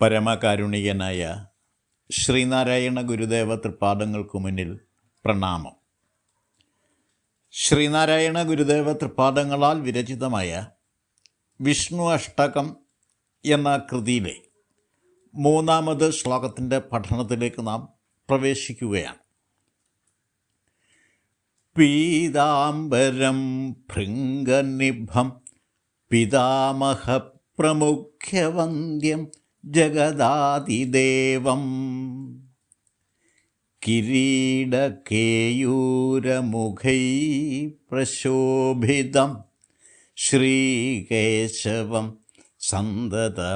പരമകാരുണികനായ ശ്രീനാരായണ ഗുരുദേവ തൃപ്പാദങ്ങൾക്കു മുന്നിൽ പ്രണാമം. ശ്രീനാരായണ ഗുരുദേവ തൃപ്പാദങ്ങളാൽ വിരചിതമായ വിഷ്ണു അഷ്ടകം എന്ന കൃതിയിലെ 3-ാമത് ശ്ലോകത്തിൻ്റെ പഠനത്തിലേക്ക് നാം പ്രവേശിക്കുകയാണ്. പീതാംബരം ഭൃംഗനിഭം പിതാമഹ പ്രമുഖ്യവന്ദ്യം ജഗദാതിദേവം കിരീടകേയൂരമുഖൈ പ്രശോഭിതം ശ്രീകേശവം സന്തതമാനതോസ്മി.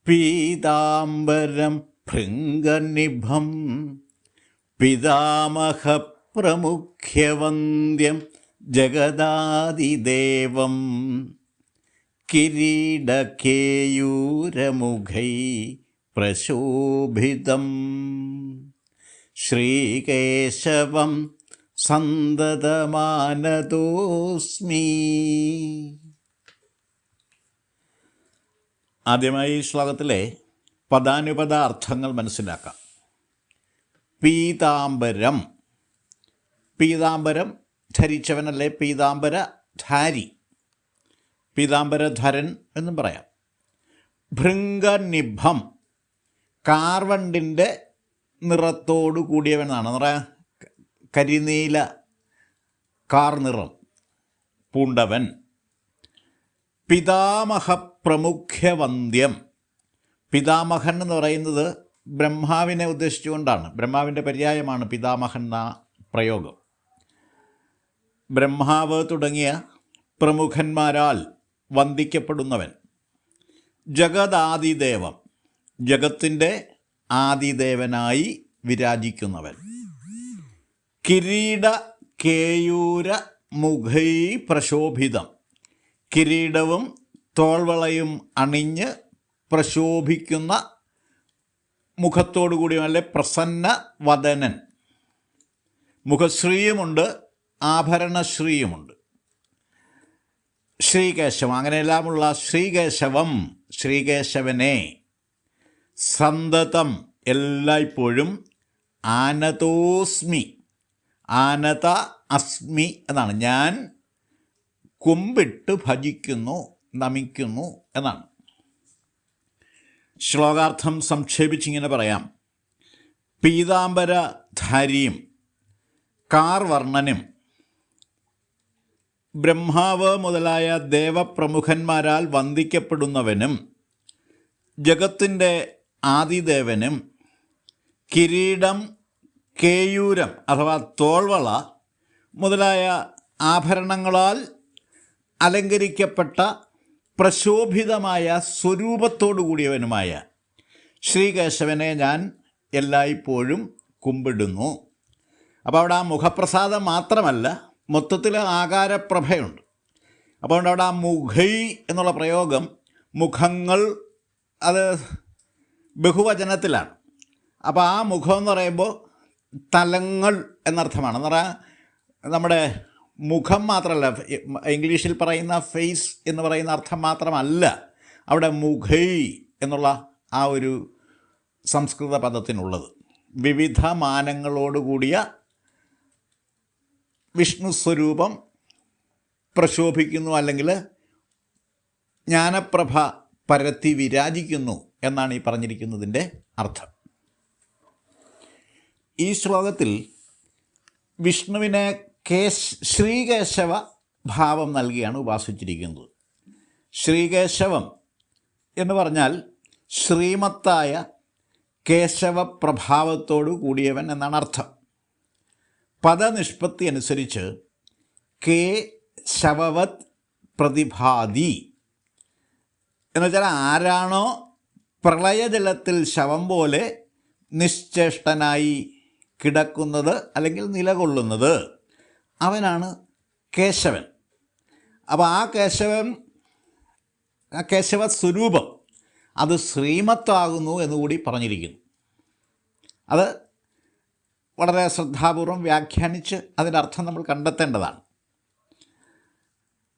പീതാംബരം ഭൃംഗനിഭം പിതാമഹ പ്രമുഖ്യവന്ദ്യം ജഗദാതിദേവം കിരീടകേയൂരമുഖൈ പ്രശോഭിതം ശ്രീകേശവം സന്തതമാനതോസ്മി. ആദ്യമായി ഈ ശ്ലോകത്തിലെ പദാനുപദ അർത്ഥങ്ങൾ മനസ്സിലാക്കാം. പീതാംബരം, പീതാംബരം ധരിച്ചവനല്ലേ പീതാംബരധാരി, പീതാംബരധരൻ എന്നും പറയാം. ഭൃംഗനിഭം, കാർവണ്ടിൻ്റെ നിറത്തോടു കൂടിയവനാണ്, കരിനീല കാർ നിറം പൂണ്ടവൻ. പിതാമഹ പ്രമുഖ്യവന്ദ്യം, പിതാമഹൻ എന്ന് പറയുന്നത് ബ്രഹ്മാവിനെ ഉദ്ദേശിച്ചുകൊണ്ടാണ്, ബ്രഹ്മാവിൻ്റെ പര്യായമാണ് പിതാമഹൻ എന്ന പ്രയോഗം. ബ്രഹ്മാവ് തുടങ്ങിയ പ്രമുഖന്മാരാൽ വന്ദിക്കപ്പെടുന്നവൻ. ജഗദാതിദേവം, ജഗത്തിൻ്റെ ആദിദേവനായി വിരാജിക്കുന്നവൻ. കിരീട കേയൂര മുഖൈ പ്രശോഭിതം, കിരീടവും തോൾവളയും അണിഞ്ഞ് പ്രശോഭിക്കുന്ന മുഖത്തോടു കൂടിയ അല്ലെ പ്രസന്ന വദനൻ. മുഖശ്രീയുമുണ്ട്, ആഭരണശ്രീയുമുണ്ട്. ശ്രീകേശവം, അങ്ങനെയെല്ലാമുള്ള ശ്രീകേശവം, ശ്രീകേശവനെ. സന്തതം, എല്ലായ്പ്പോഴും. ആനതോസ്മി, ആനത അസ്മി എന്നാണ്, ഞാൻ കുമ്പിട്ട് ഭജിക്കുന്നു, നമിക്കുന്നു എന്നാണ്. ശ്ലോകാർത്ഥം സംക്ഷേപിച്ചിങ്ങനെ പറയാം. പീതാംബരധാരിയും കാർവർണ്ണനും ബ്രഹ്മാവ് മുതലായ ദേവപ്രമുഖന്മാരാൽ വന്ദിക്കപ്പെടുന്നവനും ജഗത്തിൻ്റെ ആദിദേവനും കിരീടം, കേയൂരം അഥവാ തോൾവള മുതലായ ആഭരണങ്ങളാൽ അലങ്കരിക്കപ്പെട്ട പ്രശോഭിതമായ സ്വരൂപത്തോടു കൂടിയവനുമായ ശ്രീകേശവനെ ഞാൻ എല്ലായ്പ്പോഴും കുമ്പിടുന്നു. അപ്പോൾ അവിടെ ആ മുഖപ്രസാദം മാത്രമല്ല, മൊത്തത്തിൽ ആകാരപ്രഭയുണ്ട്. അപ്പോൾ അവിടെ ആ മുഖൈ എന്നുള്ള പ്രയോഗം, മുഖങ്ങൾ, അത് ബഹുവചനത്തിലാണ്. അപ്പോൾ ആ മുഖം എന്ന് പറയുമ്പോൾ തലങ്ങൾ എന്നർത്ഥമാണ്. എന്ന് പറഞ്ഞാൽ നമ്മുടെ മുഖം മാത്രമല്ല, ഇംഗ്ലീഷിൽ പറയുന്ന ഫേസ് എന്ന് പറയുന്ന അർത്ഥം മാത്രമല്ല അവിടെ മുഖൈ എന്നുള്ള ആ ഒരു സംസ്കൃത പദത്തിനുള്ളത്. വിവിധ മാനങ്ങളോടുകൂടിയ വിഷ്ണു സ്വരൂപം പ്രശോഭിക്കുന്നു, അല്ലെങ്കിൽ ജ്ഞാനപ്രഭ പരത്തി വിരാജിക്കുന്നു എന്നാണ് ഈ പറഞ്ഞിരിക്കുന്നതിൻ്റെ അർത്ഥം. ഈ ശ്ലോകത്തിൽ വിഷ്ണുവിനെ ശ്രീകേശവ ഭാവം നൽകിയാണ് ഉപാസിച്ചിരിക്കുന്നത്. ശ്രീകേശവം എന്ന് പറഞ്ഞാൽ ശ്രീമത്തായ കേശവപ്രഭാവത്തോടു കൂടിയവൻ എന്നാണ് അർത്ഥം. പദനിഷ്പത്തി അനുസരിച്ച് കേശവവത് പ്രതിഭാതി എന്നുവെച്ചാൽ ആരാണോ പ്രളയജലത്തിൽ ശവം പോലെ നിശ്ചേഷ്ടനായി കിടക്കുന്നത് അല്ലെങ്കിൽ നിലകൊള്ളുന്നത്, അവനാണ് കേശവൻ. അപ്പോൾ ആ കേശവ സ്വരൂപം അത് ശ്രീമത്താകുന്നു എന്നുകൂടി പറഞ്ഞിരിക്കുന്നു. അത് വളരെ ശ്രദ്ധാപൂർവം വ്യാഖ്യാനിച്ച് അതിൻ്റെ അർത്ഥം നമ്മൾ കണ്ടെത്തേണ്ടതാണ്.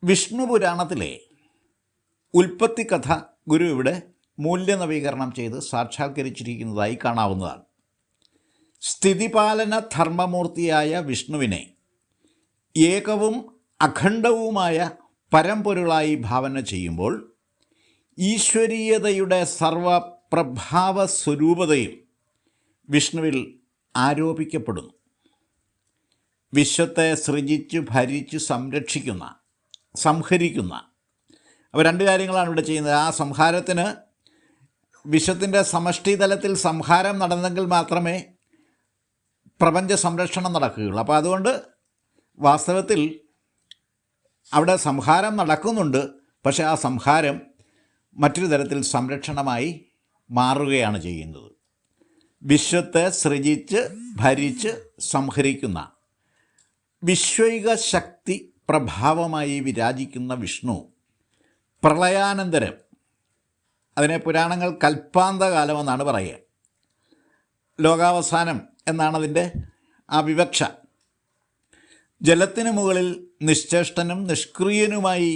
വിഷ്ണു പുരാണത്തിലെ ഉൽപ്പത്തി കഥ ഗുരു ഇവിടെ മൂല്യനവീകരണം ചെയ്ത് സാക്ഷാത്കരിച്ചിരിക്കുന്നതായി കാണാവുന്നതാണ്. സ്ഥിതിപാലന ധർമ്മമൂർത്തിയായ വിഷ്ണുവിനെ ഏകവും അഖണ്ഡവുമായ പരമ്പൊരുളായി ഭാവന ചെയ്യുമ്പോൾ ഈശ്വരീയതയുടെ സർവപ്രഭാവ സ്വരൂപതയും വിഷ്ണുവിൽ ആരോപിക്കപ്പെടുന്നു. വിശ്വത്തെ സൃജിച്ച് ഭരിച്ച് സംരക്ഷിക്കുന്ന, സംഹരിക്കുന്ന അപ്പോൾ രണ്ട് കാര്യങ്ങളാണ് ഇവിടെ ചെയ്യുന്നത്. ആ സംഹാരത്തിന് വിശ്വത്തിൻ്റെ സമഷ്ടി തലത്തിൽ സംഹാരം നടന്നെങ്കിൽ മാത്രമേ പ്രപഞ്ച സംരക്ഷണം നടക്കുകയുള്ളൂ. അപ്പോൾ അതുകൊണ്ട് വാസ്തവത്തിൽ അവിടെ സംഹാരം നടക്കുന്നുണ്ട്, പക്ഷേ ആ സംഹാരം മറ്റൊരു തരത്തിൽ സംരക്ഷണമായി മാറുകയാണ് ചെയ്യുന്നത്. വിശ്വത്തെ സൃജിച്ച് ഭരിച്ച് സംഹരിക്കുന്ന വിശ്വൈക ശക്തി പ്രഭാവമായി വിരാജിക്കുന്ന വിഷ്ണു പ്രളയാനന്തരം, അതിനെ പുരാണങ്ങൾ കൽപ്പാന്തകാലമെന്നാണ് പറയുക, ലോകാവസാനം എന്നാണ് അതിൻ്റെ ആ വിവക്ഷ, ജലത്തിന് മുകളിൽ നിശ്ചേഷ്ടനും നിഷ്ക്രിയനുമായി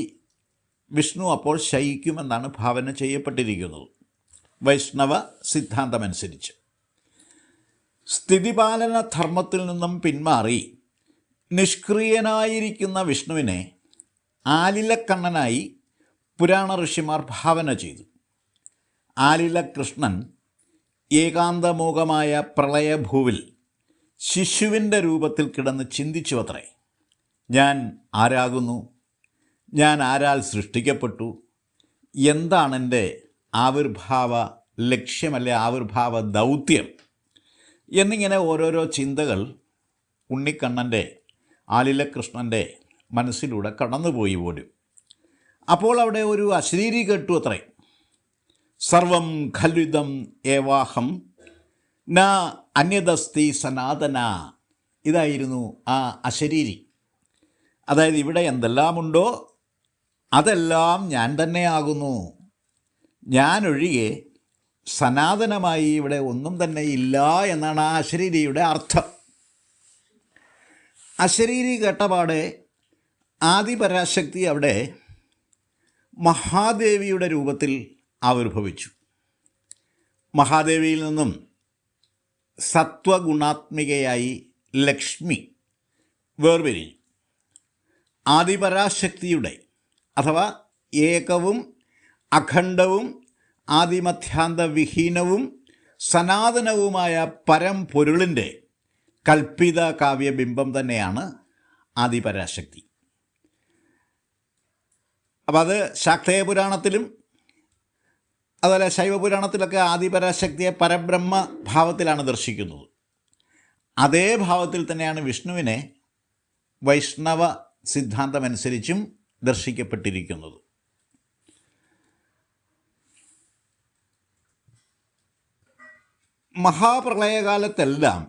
വിഷ്ണു അപ്പോൾ ശയിക്കുമെന്നാണ് ഭാവന ചെയ്യപ്പെട്ടിരിക്കുന്നത് വൈഷ്ണവ സിദ്ധാന്തമനുസരിച്ച്. സ്ഥിതിപാലന ധർമ്മത്തിൽ നിന്നും പിന്മാറി നിഷ്ക്രിയനായിരിക്കുന്ന വിഷ്ണുവിനെ ആലിലക്കണ്ണനായി പുരാണ ഋഷിമാർ ഭാവന ചെയ്തു. ആലില കൃഷ്ണൻ ഏകാന്തമൂകമായ പ്രളയഭൂവിൽ ശിശുവിൻ്റെ രൂപത്തിൽ കിടന്ന് ചിന്തിച്ചു അത്രേ, ഞാൻ ആരാകുന്നു, ഞാൻ ആരാൽ സൃഷ്ടിക്കപ്പെട്ടു, എന്താണെൻ്റെ ആവിർഭാവ ലക്ഷ്യമല്ലേ, ആവിർഭാവ ദൗത്യം എന്നിങ്ങനെ ഓരോരോ ചിന്തകൾ ഉണ്ണിക്കണ്ണൻ്റെ, ആലിലകൃഷ്ണൻ്റെ മനസ്സിലൂടെ കടന്നുപോയി പോലും. അപ്പോൾ അവിടെ ഒരു അശരീരി കേട്ടു അത്രേ, സർവം ഖല്വിദം ഏവാഹം ന അന്യദസ്തി സനാതന. ഇതായിരുന്നു ആ അശരീരി. അതായത് ഇവിടെ എന്തെല്ലാമുണ്ടോ അതെല്ലാം ഞാൻ തന്നെയാകുന്നു, ഞാനൊഴികെ സനാതനമായി ഇവിടെ ഒന്നും തന്നെ ഇല്ല എന്നാണ് ആ അശരീരിയുടെ അർത്ഥം. അശരീരി കേട്ടപാടെ ആദിപരാശക്തി അവിടെ മഹാദേവിയുടെ രൂപത്തിൽ ആവിർഭവിച്ചു. മഹാദേവിയിൽ നിന്നും സത്വഗുണാത്മികയായി ലക്ഷ്മി വേർപിരിഞ്ഞു. ആദിപരാശക്തിയുടെ അഥവാ ഏകവും അഖണ്ഡവും ആദിമധ്യാന്തവിഹീനവും സനാതനവുമായ പരംപൊരുളിൻ്റെ കൽപ്പിത കാവ്യബിംബം തന്നെയാണ് ആദിപരാശക്തി. അപ്പം അത് ശാക്തേയ പുരാണത്തിലും അതുപോലെ ശൈവപുരാണത്തിലൊക്കെ ആദിപരാശക്തിയെ പരബ്രഹ്മ ഭാവത്തിലാണ് ദർശിക്കുന്നത്. അതേ ഭാവത്തിൽ തന്നെയാണ് വിഷ്ണുവിനെ വൈഷ്ണവ സിദ്ധാന്തമനുസരിച്ചും ദർശിക്കപ്പെട്ടിരിക്കുന്നത്. മഹാപ്രളയകാലത്തെല്ലാം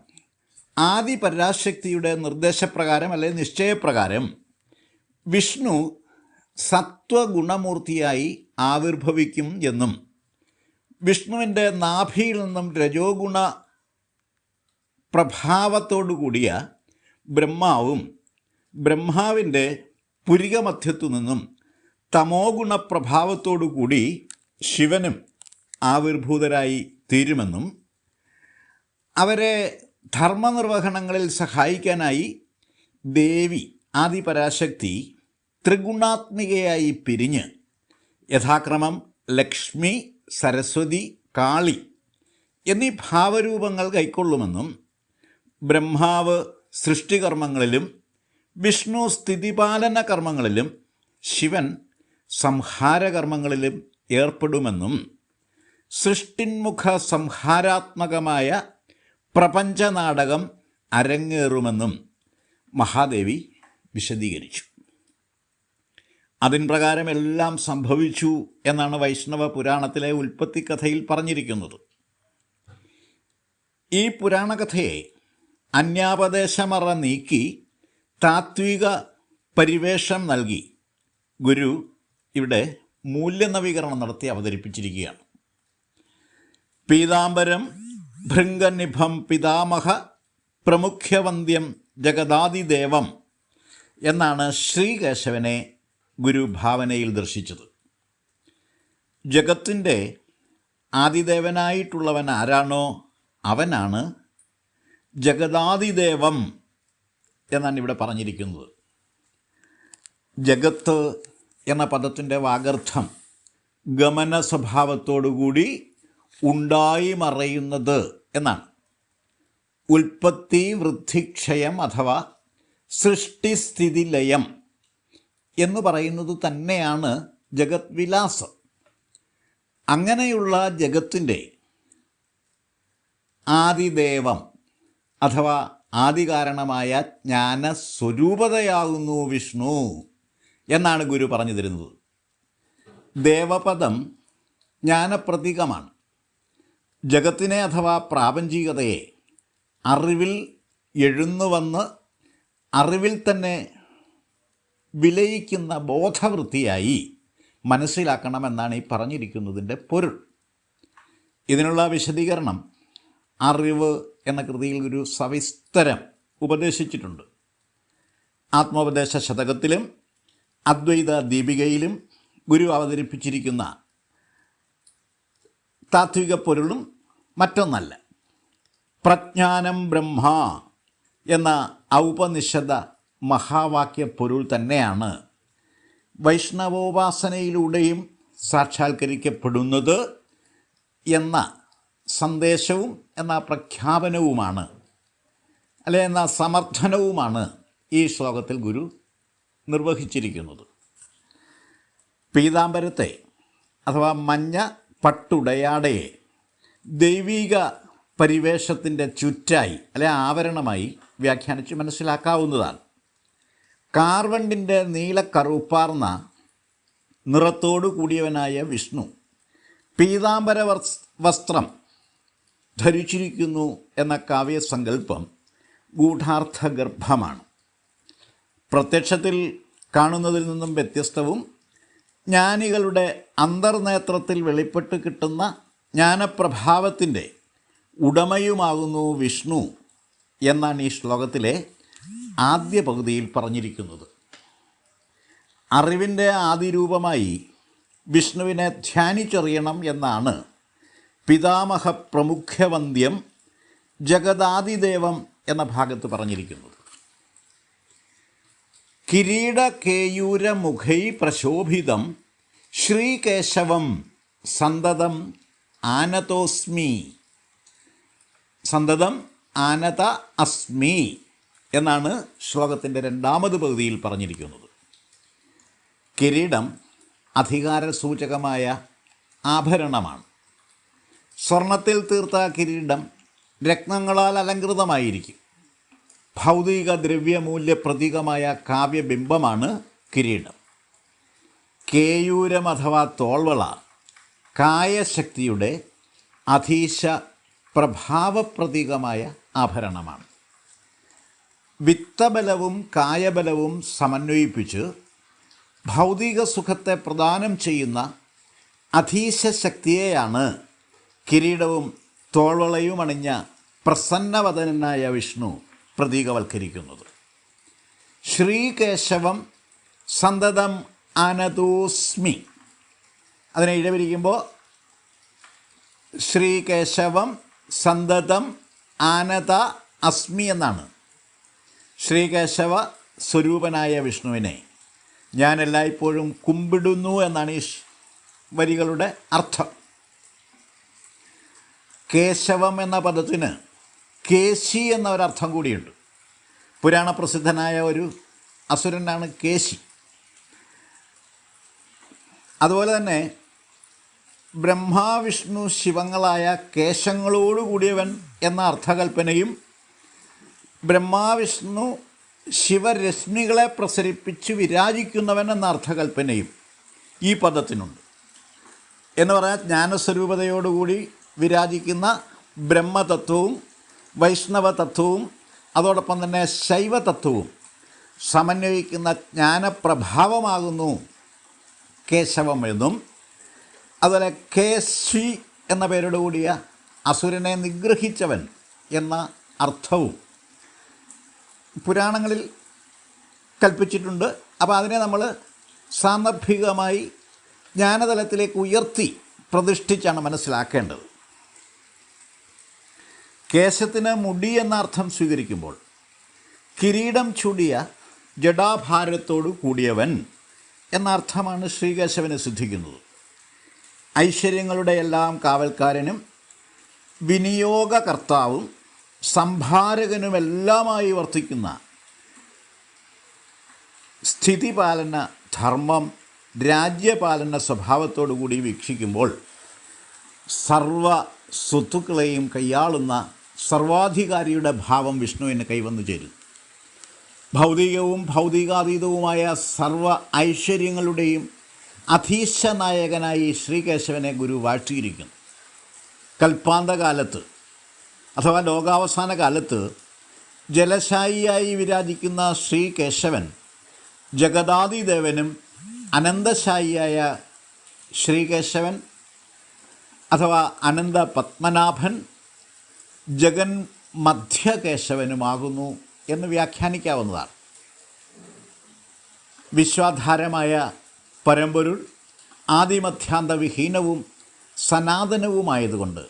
ആദിപരാശക്തിയുടെ നിർദ്ദേശപ്രകാരം അല്ലെങ്കിൽ നിശ്ചയപ്രകാരം വിഷ്ണു സത്വഗുണമൂർത്തിയായി ആവിർഭവിക്കും എന്നും വിഷ്ണുവിൻ്റെ നാഭിയിൽ നിന്നും രജോഗുണ പ്രഭാവത്തോടു കൂടിയ ബ്രഹ്മാവും ബ്രഹ്മാവിൻ്റെ പുരികമധ്യത്തു നിന്നും തമോ ഗുണപ്രഭാവത്തോടു കൂടി ശിവനും ആവിർഭൂതരായി തീരുമെന്നും അവരെ ധർമ്മനിർവഹണങ്ങളിൽ സഹായിക്കാനായി ദേവി ആദിപരാശക്തി ത്രിഗുണാത്മികയായി പിരിഞ്ഞ് യഥാക്രമം ലക്ഷ്മി, സരസ്വതി, കാളി എന്നീ ഭാവരൂപങ്ങൾ കൈക്കൊള്ളുമെന്നും ബ്രഹ്മാവ് സൃഷ്ടികർമ്മങ്ങളിലും വിഷ്ണു സ്ഥിതിപാലന കർമ്മങ്ങളിലും ശിവൻ സംഹാരകർമ്മങ്ങളിലും ഏർപ്പെടുമെന്നും സൃഷ്ടിന്മുഖ സംഹാരാത്മകമായ പ്രപഞ്ചനാടകം അരങ്ങേറുമെന്നും മഹാദേവി വിശദീകരിച്ചു. അതിൻ പ്രകാരം എല്ലാം സംഭവിച്ചു എന്നാണ് വൈഷ്ണവ പുരാണത്തിലെ ഉൽപ്പത്തി കഥയിൽ പറഞ്ഞിരിക്കുന്നത്. ഈ പുരാണകഥയെ അന്യാപദേശമറ നീക്കി താത്വിക പരിവേഷം നൽകി ഗുരു ഇവിടെ മൂല്യനവീകരണം നടത്തി അവതരിപ്പിച്ചിരിക്കുകയാണ്. പീതാംബരം ഭൃംഗനിഭം പിതാമഹ പ്രമുഖ്യവന്ദ്യം ജഗദാദിദേവം എന്നാണ് ശ്രീകേശവനെ ഗുരു ഭാവനയിൽ ദർശിച്ചത്. ജഗത്തിൻ്റെ ആദിദേവനായിട്ടുള്ളവൻ ആരാണോ അവനാണ് ജഗദാദിദേവം എന്നാണ് ഇവിടെ പറഞ്ഞിരിക്കുന്നത്. ജഗത്ത് എന്ന പദത്തിൻ്റെ വാഗർത്ഥം ഗമന സ്വഭാവത്തോടുകൂടി ഉണ്ടായി മറയുന്നത് എന്നാണ്. ഉൽപ്പത്തി വൃദ്ധിക്ഷയം അഥവാ സൃഷ്ടിസ്ഥിതി ലയം എന്ന് പറയുന്നത് തന്നെയാണ് ജഗത് വിലാസം. അങ്ങനെയുള്ള ജഗത്തിൻ്റെ ആദിദേവം അഥവാ ആദികാരണമായ ജ്ഞാനസ്വരൂപതയാകുന്നു വിഷ്ണു എന്നാണ് ഗുരു പറഞ്ഞു തരുന്നത്. ദേവപദം ജ്ഞാനപ്രതീകമാണ്. ജഗത്തിനെ അഥവാ പ്രാപഞ്ചികതയെ അറിവിൽ എഴുന്നുവന്ന് അറിവിൽ തന്നെ വിലയിക്കുന്ന ബോധവൃത്തിയായി മനസ്സിലാക്കണമെന്നാണ് ഈ പറഞ്ഞിരിക്കുന്നതിൻ്റെ പൊരുൾ. ഇതിനുള്ള വിശദീകരണം അറിവ് എന്ന കൃതിയിൽ ഗുരു സവിസ്തരം ഉപദേശിച്ചിട്ടുണ്ട്. ആത്മോപദേശ ശതകത്തിലും അദ്വൈത ദീപികയിലും ഗുരു അവതരിപ്പിച്ചിരിക്കുന്ന താത്വിക പൊരുളും മറ്റൊന്നല്ല. പ്രജ്ഞാനം ബ്രഹ്മ എന്ന ഔപനിഷദ മഹാവാക്യ പൊരുൾ തന്നെയാണ് വൈഷ്ണവോപാസനയിലൂടെയും സാക്ഷാത്കരിക്കപ്പെടുന്നത് എന്ന സന്ദേശവും എന്ന പ്രഖ്യാപനവുമാണ്, അല്ലെ എന്ന സമർത്ഥനവുമാണ് ഈ ശ്ലോകത്തിൽ ഗുരു നിർവഹിച്ചിരിക്കുന്നത്. പീതാംബരത്തെ അഥവാ മഞ്ഞ പട്ടുടയാടയെ ദൈവിക പരിവേഷത്തിൻ്റെ ചുറ്റായി അല്ലെ ആവരണമായി വ്യാഖ്യാനിച്ച് മനസ്സിലാക്കാവുന്നതാണ്. കാർവണ്ടിൻ്റെ നീലക്കറുപ്പാർന്ന നിറത്തോടു കൂടിയവനായ വിഷ്ണു പീതാംബര വസ്ത്രം ധരിച്ചിരിക്കുന്നു എന്ന കാവ്യസങ്കല്പം ഗൂഢാർത്ഥഗർഭമാണ്. പ്രത്യക്ഷത്തിൽ കാണുന്നതിൽ നിന്നും വ്യത്യസ്തവും ജ്ഞാനികളുടെ അന്തർനേത്രത്തിൽ വെളിപ്പെട്ട് കിട്ടുന്ന ജ്ഞാനപ്രഭാവത്തിൻ്റെ ഉടമയുമാകുന്നു വിഷ്ണു എന്നാണ് ഈ ശ്ലോകത്തിലെ ആദ്യ പകുതിയിൽ പറഞ്ഞിരിക്കുന്നത്. അറിവിൻ്റെ ആദിരൂപമായി വിഷ്ണുവിനെ ധ്യാനിച്ചറിയണം എന്നാണ് പിതാമഹ പ്രമുഖവന്ദ്യം ജഗദാദിദേവം എന്ന ഭാഗത്ത് പറഞ്ഞിരിക്കുന്നത്. കിരീടകേയൂരമുഖൈ പ്രശോഭിതം ശ്രീകേശവം സന്തതം ആനതോസ്മി, സന്തതം ആനത അസ്മി എന്നാണ് ശ്ലോകത്തിൻ്റെ രണ്ടാമത് പകുതിയിൽ പറഞ്ഞിരിക്കുന്നത്. കിരീടം അധികാരസൂചകമായ ആഭരണമാണ്. സ്വർണത്തിൽ തീർത്ത കിരീടം രത്നങ്ങളാൽ അലങ്കൃതമായിരിക്കും. ഭൗതിക ദ്രവ്യമൂല്യ പ്രതീകമായ കാവ്യബിംബമാണ് കിരീടം. കേയൂരം അഥവാ തോൾവള കായശക്തിയുടെ അധീശ പ്രഭാവപ്രതീകമായ ആഭരണമാണ്. വിത്തബലവും കായബലവും സമന്വയിപ്പിച്ച് ഭൗതിക സുഖത്തെ പ്രദാനം ചെയ്യുന്ന അധീശ ശക്തിയെയാണ് കിരീടവും തോൾവളയും അണിഞ്ഞ പ്രസന്നവദനായ വിഷ്ണു പ്രതീകവൽക്കരിക്കുന്നത്. ശ്രീകേശവം സന്തതം ആനതോസ്മി, അതിനെ ഇഴവിരിക്കുമ്പോൾ ശ്രീകേശവം സന്തതം ആനത അസ്മി എന്നാണ്. ശ്രീകേശവ സ്വരൂപനായ വിഷ്ണുവിനെ ഞാൻ എല്ലായ്പ്പോഴും കുമ്പിടുന്നു എന്നാണ് ഈ വരികളുടെ അർത്ഥം. കേശവം എന്ന പദത്തിന് കേശി എന്ന ഒരർത്ഥം കൂടിയുണ്ട്. പുരാണപ്രസിദ്ധനായ ഒരു അസുരനാണ് കേശി. അതുപോലെ തന്നെ ബ്രഹ്മാവിഷ്ണു ശിവങ്ങളായ കേശങ്ങളോടുകൂടിയവൻ എന്ന അർത്ഥകൽപ്പനയും ബ്രഹ്മാവിഷ്ണു ശിവരശ്മികളെ പ്രസരിപ്പിച്ച് വിരാജിക്കുന്നവൻ എന്ന അർത്ഥകൽപ്പനയും ഈ പദത്തിനുണ്ട്. എന്ന് പറഞ്ഞാൽ ജ്ഞാനസ്വരൂപതയോടുകൂടി വിരാജിക്കുന്ന ബ്രഹ്മതത്വവും വൈഷ്ണവതത്വവും അതോടൊപ്പം തന്നെ ശൈവതത്വവും സമന്വയിക്കുന്ന ജ്ഞാനപ്രഭാവമാകുന്നു കേശവം എന്നും, അതുപോലെ കേശി എന്ന പേരോടുകൂടിയ അസുരനെ നിഗ്രഹിച്ചവൻ എന്ന അർത്ഥവും പുരാണങ്ങളിൽ കൽപ്പിച്ചിട്ടുണ്ട്. അപ്പോൾ അതിനെ നമ്മൾ സാന്ദർഭികമായി ജ്ഞാനതലത്തിലേക്ക് ഉയർത്തി പ്രതിഷ്ഠിച്ചാണ് മനസ്സിലാക്കേണ്ടത്. കേശത്തിന് മുടി എന്ന അർത്ഥം സ്വീകരിക്കുമ്പോൾ കിരീടം ചൂടിയ ജടാഭാരത്തോടു കൂടിയവൻ എന്ന അർത്ഥമാണ് ശ്രീകേശവന് സിദ്ധിക്കുന്നത്. ഐശ്വര്യങ്ങളുടെ എല്ലാം കാവൽക്കാരനും വിനിയോഗകർത്താവും സംഭാരകനുമെല്ലാമായി വർത്തിക്കുന്ന സ്ഥിതിപാലന ധർമ്മം രാജ്യപാലന സ്വഭാവത്തോടുകൂടി വീക്ഷിക്കുമ്പോൾ സർവ സ്വത്തുക്കളെയും കൈയാളുന്ന സർവാധികാരിയുടെ ഭാവം വിഷ്ണുവിന് കൈവന്നു ചേരും. ഭൗതികവും ഭൗതികാതീതവുമായ സർവ ഐശ്വര്യങ്ങളുടെയും അധീശനായകനായി ശ്രീകേശവനെ ഗുരു വാഴ്ത്തിയിരിക്കുന്നു. കൽപ്പാന്തകാലത്ത് അഥവാ ലോകാവസാന കാലത്ത് ജലശായിയായി വിരാജിക്കുന്ന ശ്രീകേശവൻ ജഗദാദിദേവനും അനന്തശായിയായ ശ്രീകേശവൻ അഥവാ അനന്ത പത്മനാഭൻ ജഗൻ മധ്യകേശവനുമാകുന്നു എന്ന് വ്യാഖ്യാനിക്കാവുന്നതാണ്. വിശ്വാധാരമായ പരമ്പൊരുൾ ആദിമധ്യാന്തവിഹീനവും സനാതനവുമായതുകൊണ്ട്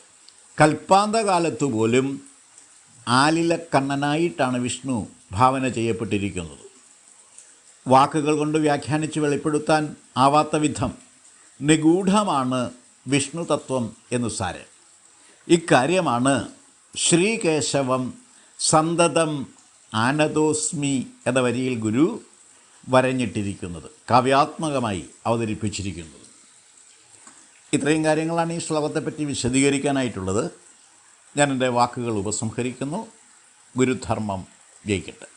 കൽപ്പാന്തകാലത്തു പോലും ആലിലക്കണ്ണനായിട്ടാണ് വിഷ്ണു ഭാവന ചെയ്യപ്പെട്ടിരിക്കുന്നത്. വാക്കുകൾ കൊണ്ട് വ്യാഖ്യാനിച്ച് വെളിപ്പെടുത്താൻ ആവാത്ത വിധം നിഗൂഢമാണ് വിഷ്ണു തത്വം എന്നു സാരം. ഇക്കാര്യമാണ് ശ്രീകേശവം സന്തതം ആനതോസ്മി എന്ന വരിയിൽ ഗുരു വരഞ്ഞിട്ടിരിക്കുന്നത്, കാവ്യാത്മകമായി അവതരിപ്പിച്ചിരിക്കുന്നത്. ഇത്രയും കാര്യങ്ങളാണ് ഈ ശ്ലോകത്തെപ്പറ്റി വിശദീകരിക്കാനായിട്ടുള്ളത്. ഞാൻ എൻ്റെ വാക്കുകൾ ഉപസംഹരിക്കുന്നു. ഗുരുധർമ്മം ജയിക്കട്ടെ.